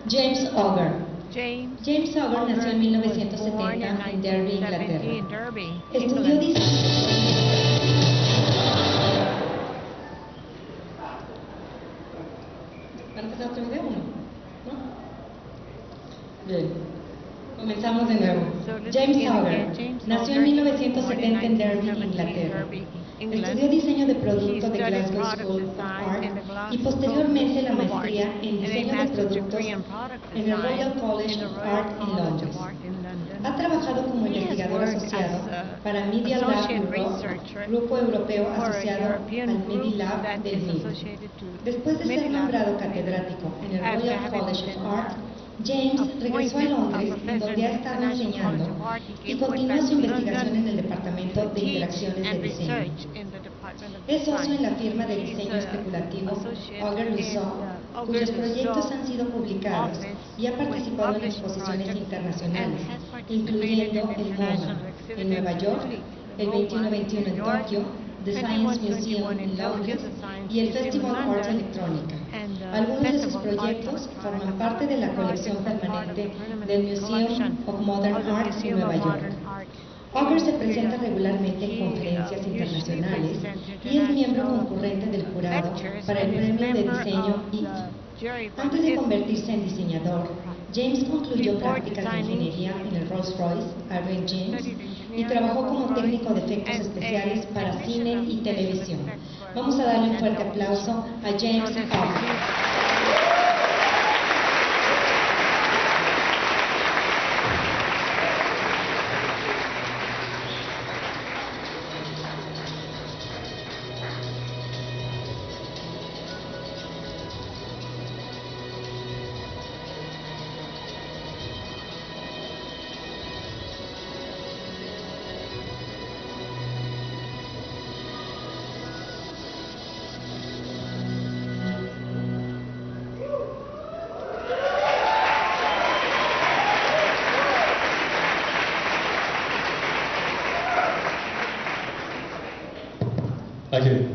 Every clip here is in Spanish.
James Auger. James Auger nació en 1970 en Derby, Inglaterra. Estudió diseño. ¿Van a empezar otro video o no? Bien. Comenzamos de nuevo. James Auger nació en 1970 en Derby, Inglaterra. Estudió diseño de producto de Glasgow School of Art y posteriormente la maestría en diseño de productos en el Royal College of Art en Londres. Ha trabajado como investigador asociado para Media Lab Europe, grupo europeo asociado al Medilab del MIT. Después de ser nombrado catedrático en el Royal College of Art, James regresó a Londres, en donde ha estado enseñando, y continuó su investigación en el Departamento de Interacciones de Diseño. Es socio en la firma de diseño especulativo Auger, cuyos proyectos han sido publicados y ha participado en exposiciones internacionales, incluyendo el MoMA en Nueva York, el 21-21 en Tokio, The Science Museum en Londres y el Festival Art Electrónica. Algunos de sus proyectos forman parte de la colección permanente del Museum of Modern Art en Nueva York. Auger se presenta regularmente en conferencias internacionales y es miembro concurrente del jurado para el premio de diseño IT. Antes de convertirse en diseñador, James concluyó prácticas de ingeniería en el Rolls-Royce Airline James y trabajó como técnico de efectos especiales para cine y televisión. Vamos a darle un fuerte aplauso a James Auger. Thank you.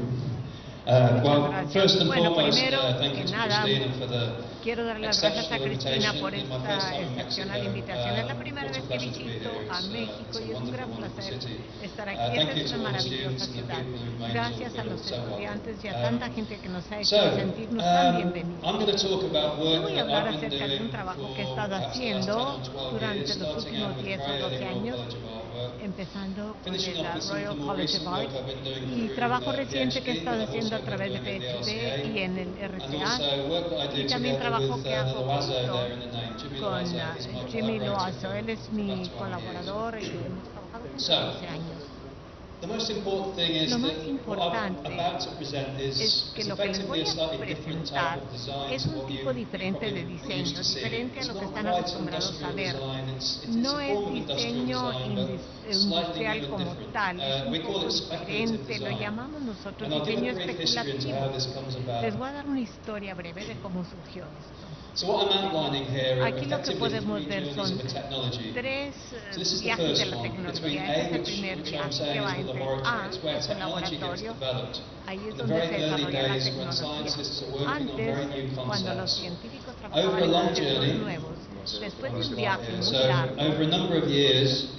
Well, first and foremost, thank you to Christina for the quiero dar las gracias a Cristina por esta excepcional invitación. Es la primera vez que visito a México y es un gran placer estar aquí. Esta es una maravillosa ciudad. Gracias a los estudiantes y a tanta gente que nos ha hecho sentirnos tan bienvenidos. Yo voy a hablar acerca de un trabajo que he estado haciendo durante los últimos 10 o 12 años, empezando con el Royal College of Art, y trabajo reciente que he estado haciendo a través de PhD y en el RCA, y también trabajo que hago con Jimmy Loazo. Él es mi colaborador y hemos trabajado juntos 12 años. Lo más importante es que lo que les voy a presentar es un tipo diferente de diseño, diferente a lo que están acostumbrados a ver. No es diseño industrial como tal, es un poco diferente, lo llamamos nosotros diseño especulativo. Les voy a dar una historia breve de cómo surgió esto. Aquí lo que podemos ver son 3 viajes de la tecnología. Este es el primer viaje que va entre es un laboratorio, ahí es donde se desarrolla la tecnología. Antes, cuando los científicos trabajaban en proyectos nuevos, después de un viaje muy largo,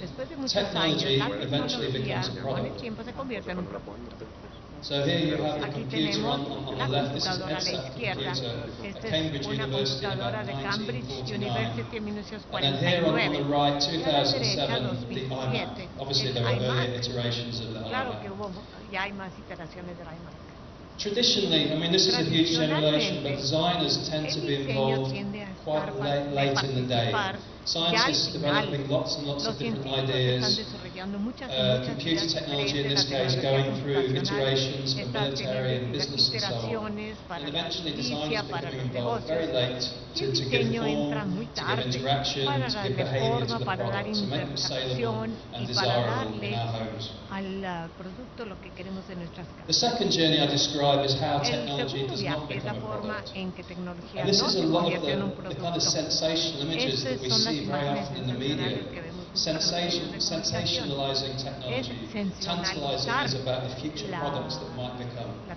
después de muchos años, la tecnología con el tiempo se convierte en un producto. Aquí tenemos la computadora a la izquierda. Esta es una computadora de Cambridge University en 1949. Y a la derecha, 2007, el iMac. Claro que ya hay más iteraciones del iMac. Traditionally, I mean, this is a huge generalization, but designers tend to be involved quite late in the day. Scientists developing lots and lots of different ideas. Computer technology, in this case, going through iterations for military and business and so on. And eventually designers becoming involved very late to give form, to give interaction, to give behavior to the product, to make them saleable and desirable in our homes. The second journey I describe is how technology does not become a product. And this is a lot of the kind of sensational images that we see very often in the media. Sensationalizing technology, tantalizing us about the future products that might become.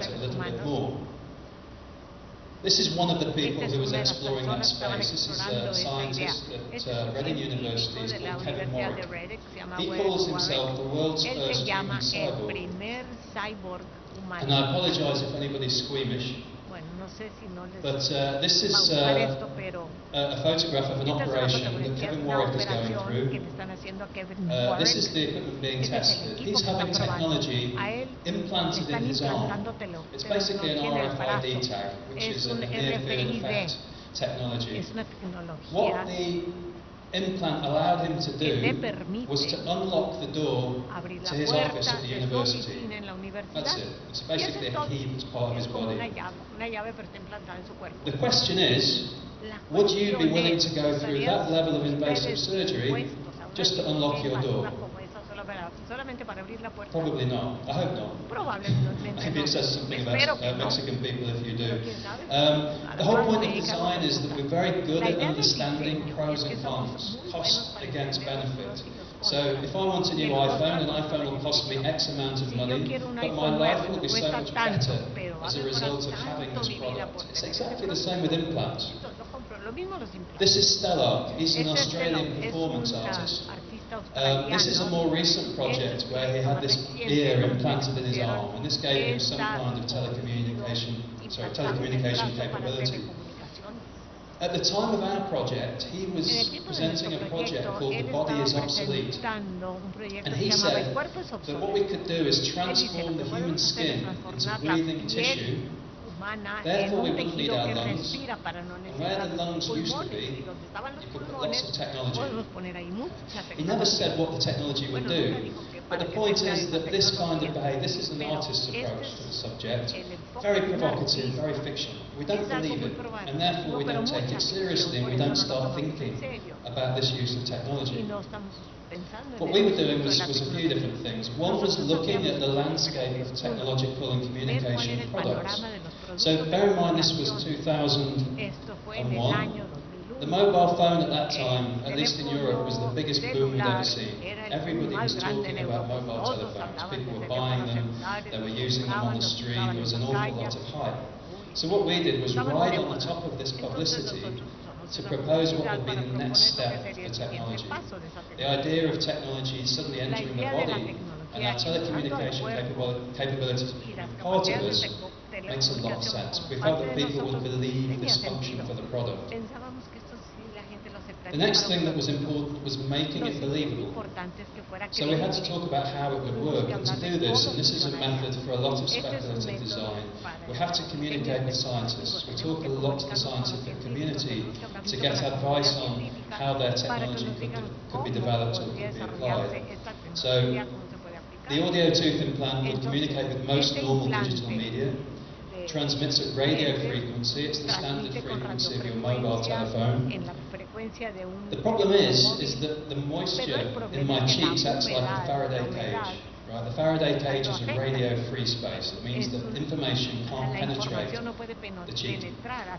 it a seres little bit humanos. more. This is one of the people Esta es who was una de las exploring that personas que estaban space. This is explorando a esa idea. scientist Este at es un Reading científico University, de la called Kevin Universidad de Warwick. Reading, se llama He Warwick. calls himself the world's Él se first llama human el cyborg. primer cyborg And I humano. apologize if anybody's squeamish. Bueno, No sé si no les But this is va a gustar esto, pero a photograph of an esta es una operation that fotografía de Kevin una Warwick is going operación que through. le están haciendo a Kevin This Warwick. is the equipment being Este es el tested. equipo He's que having está probando. technology A él le implanted in están his arm. implantando It's basically an tecnología en el brazo. RFID tag, which Es is un a near field RFID. effect technology. Es una What tecnología the implant allowed him to que le do permite was to unlock the door abrir to la his office puerta at the de su university. oficina en la universidad. That's it. It's Y eso basically es a todo. key that's part of his Es como body. una llave, pero está implantada en su cuerpo. The question is, La would you be cuestión willing es, to go through that level of invasive ¿ustedes surgery dispuestos a una just to unlock cirugía your door? invasiva como esa solamente para abrir la puerta? Probably not. I hope not. Probablemente Maybe no. it says something Espero about que no. Mexican people if you do. Pero quién sabe. The whole point of design is that we're very good La at idea del understanding diseño pros es que and somos cons, muy cost buenos para against entender los benefit. pros y los So contras. if I want a new iPhone, an iPhone will cost me X amount of Si yo money, quiero un but my iPhone life nuevo will y be me so cuesta much tanto, better pero va as a a result of mejorar having tanto this mi vida product. por It's tener exactly ese the same with producto. implants. Entonces, lo compro. Lo mismo los implantes. This is Stellar. He's an Este Australian es performance un artist. artista australiano. This is a more recent project where he had this ear implanted in his arm, and this gave him some kind of telecommunication capability. At the time of our project, he was presenting a project called The Body is Obsolete. And he said that what we could do is transform the human skin into breathing tissue. Therefore, we wouldn't need our lungs. And where the lungs used to be, you could put lots of technology. He never said what the technology would do. But the point is that this kind of behaviour, this is an artist's approach to the subject, very provocative, very fictional. We don't believe it, and therefore we don't take it seriously, and we don't start thinking about this use of technology. What we were doing was a few different things. One was looking at the landscape of technological and communication products. So bear in mind this was 2001. The mobile phone at that time, at least in Europe, was the biggest boom we'd ever seen. Everybody was talking about mobile telephones. People were buying them, they were using them on the street, there was an awful lot of hype. So what we did was ride on the top of this publicity to propose what would be the next step for technology. The idea of technology suddenly entering the body and our telecommunication capabilities becoming part of us makes a lot of sense. We felt that people would believe this function for the product. The next thing that was important was making it believable. So we had to talk about how it would work, and to do this, and this is a method for a lot of speculative design, we have to communicate with scientists. We talk a lot to the scientific community to get advice on how their technology could be developed or could be applied. So the audio tooth implant will communicate with most normal digital media, transmits at radio frequency, it's the standard frequency of your mobile telephone. The problem is that the moisture in my cheeks acts like a Faraday cage. Right? The Faraday cage is a radio-free space. It means that information can't penetrate the cheek.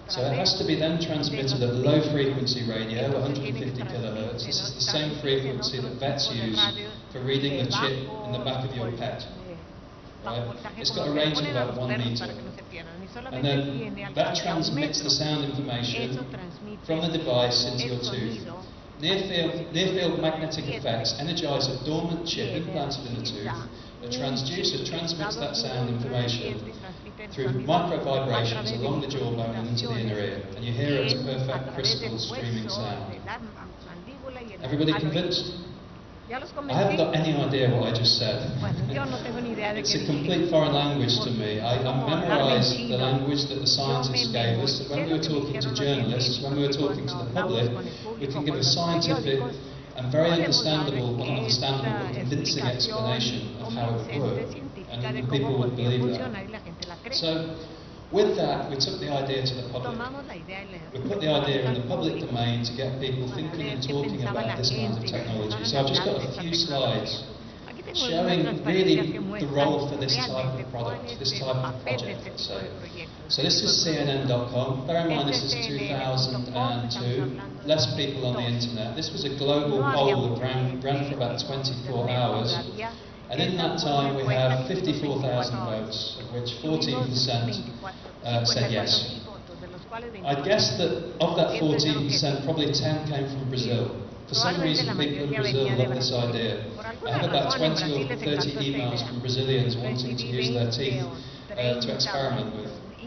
So it has to be then transmitted at low-frequency radio, 150 kilohertz. This is the same frequency that vets use for reading the chip in the back of your pet. Right? It's got a range of about 1 meter. And then that transmits the sound information from the device into your tooth. Near-field magnetic effects energize a dormant chip implanted in the tooth. The transducer transmits that sound information through micro-vibrations along the jawbone and into the inner ear. And you hear it as perfect crystal streaming sound. Everybody convinced? I haven't got any idea what I just said. It's a complete foreign language to me. I memorized the language that the scientists gave us, and when we were talking to journalists, when we were talking to the public, we can give a scientific and very understandable, well not understandable, but convincing explanation of how it would work, and people would believe that. So, with that, we took the idea to the public. We put the idea in the public domain to get people thinking and talking about this kind of technology. So I've just got a few slides showing really the role for this type of product, this type of project, let's say. So this is CNN.com. Bear in mind this is 2002. Less people on the internet. This was a global poll that ran for about 24 hours. And in that time we have 54,000 votes, of which 14% said yes. I guess that of that 14%, probably 10 came from Brazil. For some reason, people in Brazil love this idea. I have about 20 or 30 emails from Brazilians wanting to use their teeth to experiment with.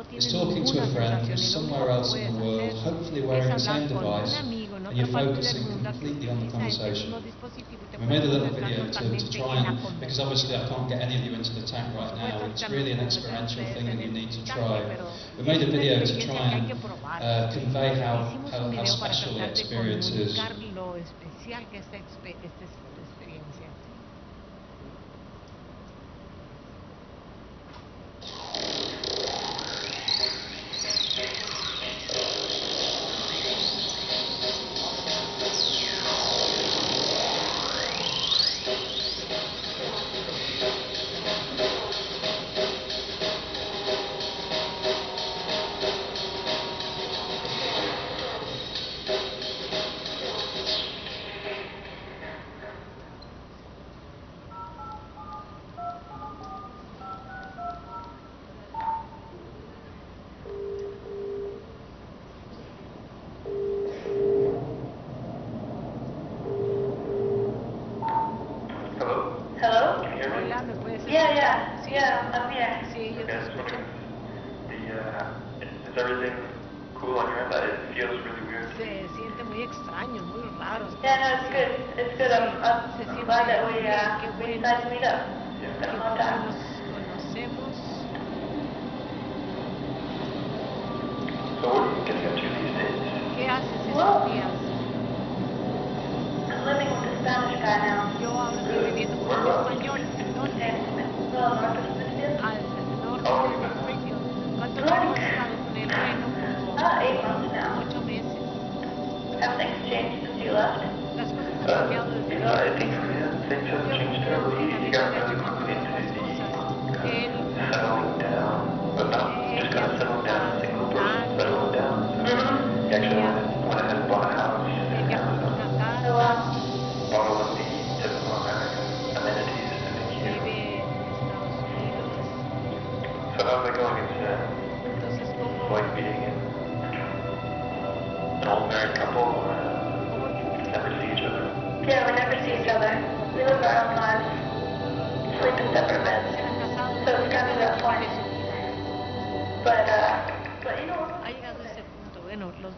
no is tienes talking to ninguna a friend sensación. who's Y lo único somewhere que else in puedes the world, hacer hopefully es wearing the hablar same con un device, amigo en and otra you're parte del focusing mundo que completely on the utiliza ese conversation. mismo dispositivo y te We made a little video to try and, because obviously I can't get any of you into the tank right now, it's really an experiential thing that you need to try. We made a video to try and convey how special the experience is. Lo especial que esta experiencia.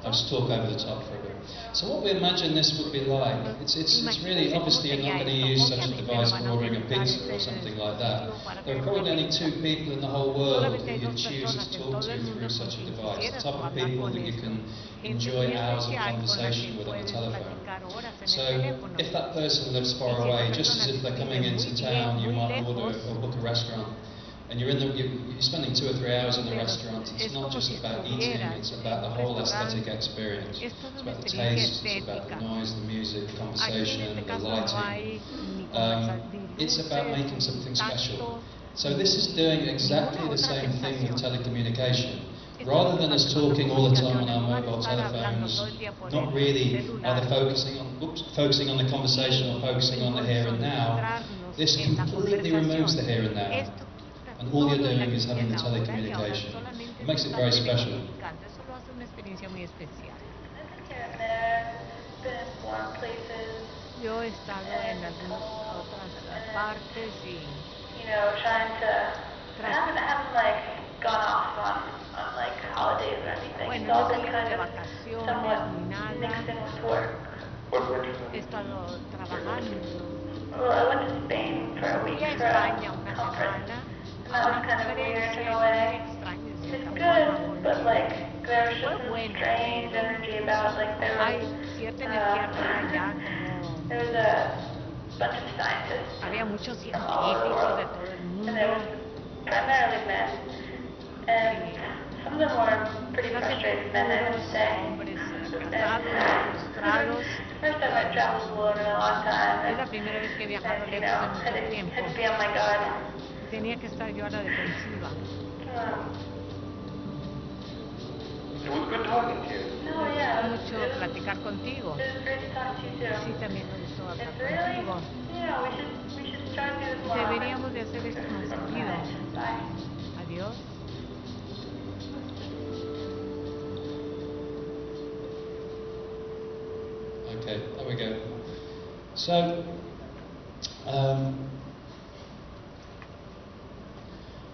Let's talk over the top for a bit. So what we imagine this would be like, it's really, obviously you're not going to use such a device for ordering a pizza or something like that. There are probably only 2 people in the whole world who you'd choose to talk to through such a device. The type of people that you can enjoy hours of conversation with on the telephone. So if that person lives far away, just as if they're coming into town, you might order or book a restaurant. And you're spending 2 or 3 hours in the restaurant. It's not just about eating, it's about the whole aesthetic experience. It's about the taste, it's about the noise, the music, the conversation, the lighting. It's about making something special. So this is doing exactly the same thing with telecommunication. Rather than us talking all the time on our mobile telephones, not really either focusing on the conversation or focusing on the here and now, this completely removes the here and now. And all you're doing is having the telecommunication. It makes it very special. Yo he estado en algunas otras partes y bueno, no he salido de vacaciones ni nada. He estado trabajando. Fui a España una semana. Una conferencia muy extraña de cierta forma. Fue bueno. Hay cierta energía rara allá, como había muchos científicos de todo el mundo. Hombres casados, frustrados. Es la primera vez que he viajado lejos en mucho tiempo. Tenía que estar yo a la defensiva. Me gustó mucho platicar contigo. Sí, también me gustó hablar contigo. Deberíamos de hacer esto más seguido. Adiós. Okay, there we go. So,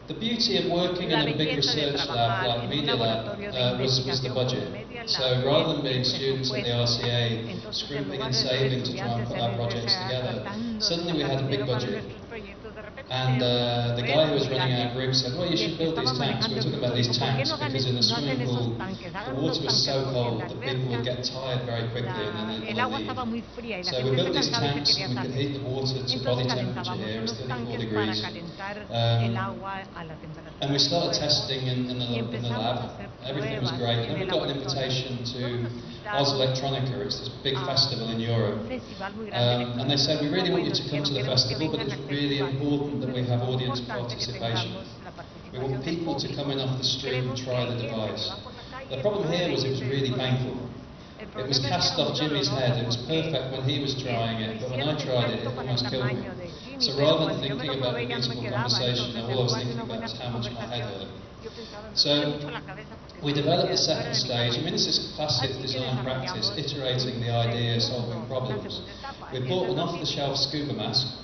The beauty of working in a big research lab like Media Lab was the budget. So rather than being students at the RCA, scrimping and saving to try and put our projects together, suddenly we had a big budget. And the guy who was running our group said, well, you should build these tanks. We were talking about these tanks because in the swimming pool, the water was so cold that people would get tired very quickly and then they'd leave. So we built these tanks and we could heat the water to body temperature here, it was 34 degrees. And we started testing in the lab. Everything was great. And then we got an invitation to Oz Electronica. It's this big festival in Europe. And they said, we really want you to come to the festival, but it's really important that we have audience participation. We want people to come in off the street and try the device. The problem here was it was really painful. It was cast off Jimmy's head. It was perfect when he was trying it, but when I tried it, it almost killed me. So rather than thinking about a beautiful conversation, all I was thinking about was how much my head hurt. So we developed the second stage. I mean, this is classic design practice, iterating the idea, solving problems. We bought an off-the-shelf scuba mask,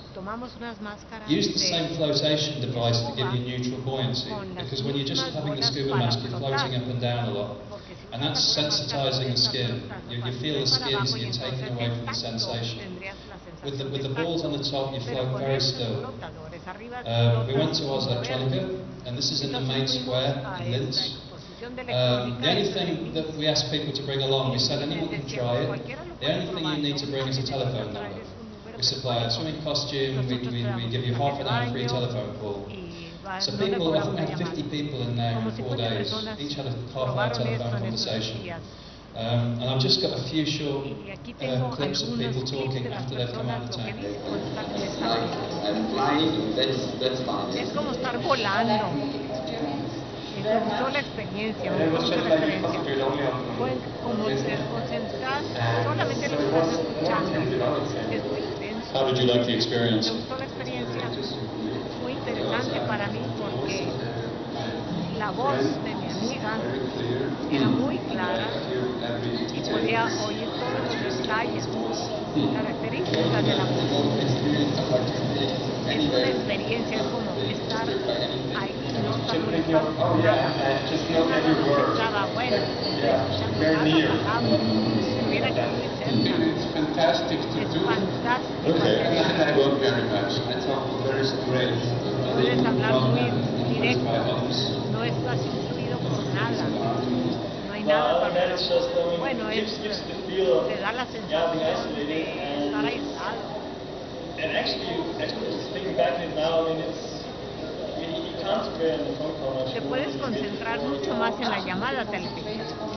used the same flotation device to give you neutral buoyancy, because when you're just having the scuba mask, you're floating up and down a lot, and that's sensitizing the skin. You feel the skin, so you're taking away from the sensation. With the balls on the top, you float very still. We went to Oz Electronica, and this is in the main square in Linz. The only thing that we asked people to bring along, we said anyone can try it. The only thing you need to bring is a telephone number. We supply a swimming costume, we give you half an hour free telephone call. So people, I think we had 50 people in there in 4 days. Each had a half-hour telephone conversation. And I've just got a few short clips of people talking after they've come out of the tank. I'm flying, that's fine. Es como estar volando. Me gustó la experiencia, me gustó la experiencia. Bueno, como te concentras solamente en lo que estás escuchando, es muy intenso. How did you like the experience? Me gustó la experiencia, muy interesante para mí porque la voz de mi amiga era muy clara y podía oír todos los detalles, características de la música. Es una experiencia, es como estar ahí, no estar conectado con nada. Una concentrada, bueno, escuchando cada palabra, estuviera aquí muy cerca. It's fantastic to do. Es fantástico. Okay, I love very much. I talk very straight. Puedes hablar muy directo, no estás influido por nada, no hay nada para hablar. Bueno, te da la sensación de estar aislado. And actually thinking back to it now, I mean, you concentrate on the phone call much Te puedes concentrar mucho más en la llamada telefónica.